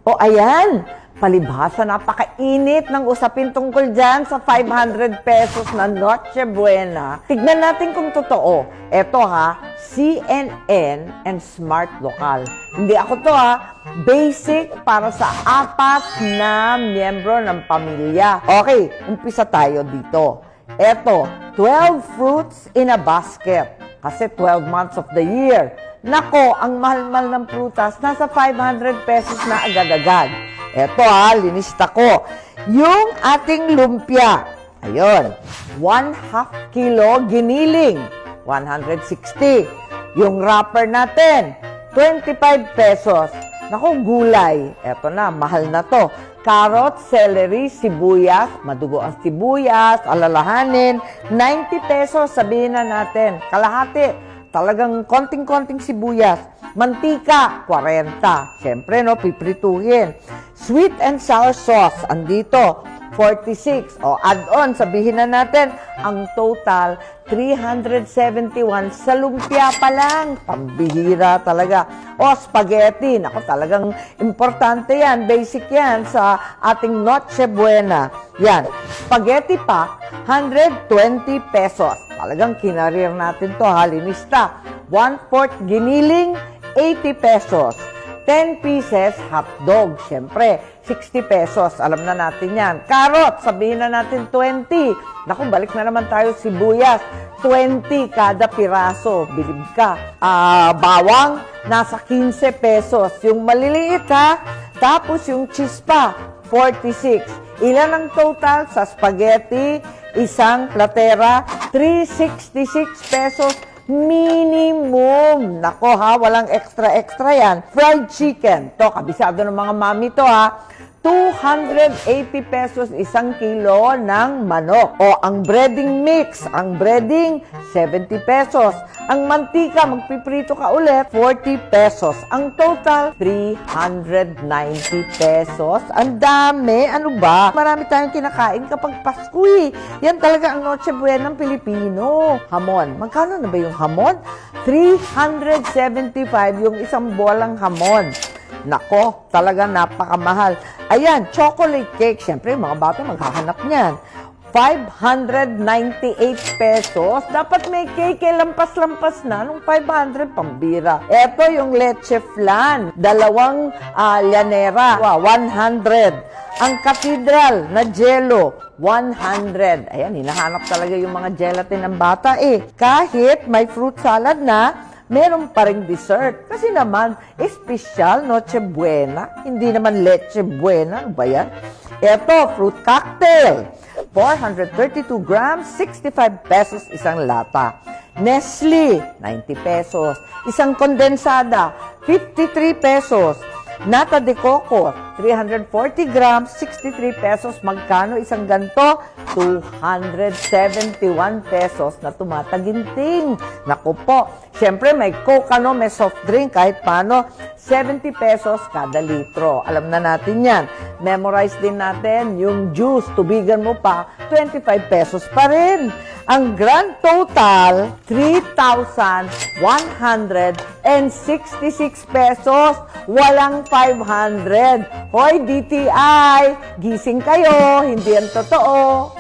O ayan, palibhasa napakainit ng usapin tungkol dyan sa 500 pesos na Noche Buena. Tignan natin kung totoo. Eto ha, CNN and Smart Local. Hindi ako to ha, basic para sa 4 na miyembro ng pamilya. Okay, umpisa tayo dito. Eto, 12 fruits in a basket. Kasi 12 months of the year. Nako, ang mahal-mahal ng prutas, nasa 500 pesos na agad-agad. Eto ha, linista ko. Yung ating lumpia, ayun, 1/2 kilo giniling, 160. Yung wrapper natin, 25 pesos. Nako, gulay, eto na, mahal na to. Carrot, celery, sibuyas, madugo ang sibuyas, alalahanin, 90 pesos, sabihin na natin, kalahati. Talagang konting-konting sibuyas. Mantika, 40. Siyempre, no, piprituhin. Sweet and sour sauce, andito, 46. O, add-on, sabihin na natin, ang total, 371 sa lumpia pa lang. Pambihira talaga. O, spaghetti. Naku, talagang importante yan. Basic yan sa ating Noche Buena. Yan. Spaghetti pack, 120 pesos. Talagang kinarir natin to, halinista. 1/4 giniling, 80 pesos. 10 pieces hotdog, syempre, 60 pesos. Alam na natin yan. Carrot, sabihin na natin 20. Naku, balik na naman tayo sibuyas. 20 kada piraso. Bilib ka. Bawang, nasa 15 pesos. Yung maliliit ha. Tapos yung cheese pa, 46. Ilan ang total sa spaghetti? Isang platera, 366 pesos minimum. Nako ha, walang extra-extra yan. Fried chicken. To, kabisado ng mga mami to ha. 280 pesos isang kilo ng manok. O, ang breading mix, ang breading, 70 pesos. Ang mantika, magpiprito ka ulit, 40 pesos. Ang total, 390 pesos. Ang dami. Ano ba? Marami tayong kinakain kapag Pasko eh. Yan talaga ang Noche Buena ng Pilipino. Hamon. Magkano na ba yung hamon? 375 yung isang bolang hamon. Nako, talaga napakamahal. Ayan, chocolate cake. Siyempre, mga bata maghahanap niyan. 598 pesos. Dapat may cake, lampas-lampas na. Nung 500, pambira. Ito yung leche flan. 2 llanera. 100. Ang cathedral na jello. 100. Ayan, hinahanap talaga yung mga gelatin ng bata eh. Kahit may fruit salad na, meron pa ring dessert. Kasi naman, espesyal Noche Buena. Hindi naman leche buena. Ano ba yan? Ito, fruit cocktail. 432 grams, 65 pesos isang lata. Nestle, 90 pesos. Isang kondensada, 53 pesos. Nata de coco, 340 grams, 63 pesos. Magkano isang ganto? 271 pesos na tumataginting. Naku po. Siyempre, may Coke, may soft drink, kahit paano, 70 pesos kada litro. Alam na natin yan. Memorize din natin yung juice, tubigan mo pa, 25 pesos pa rin. Ang grand total, 3,166 pesos. Walang 500. Hoy, DTI, gising kayo, hindi yan totoo.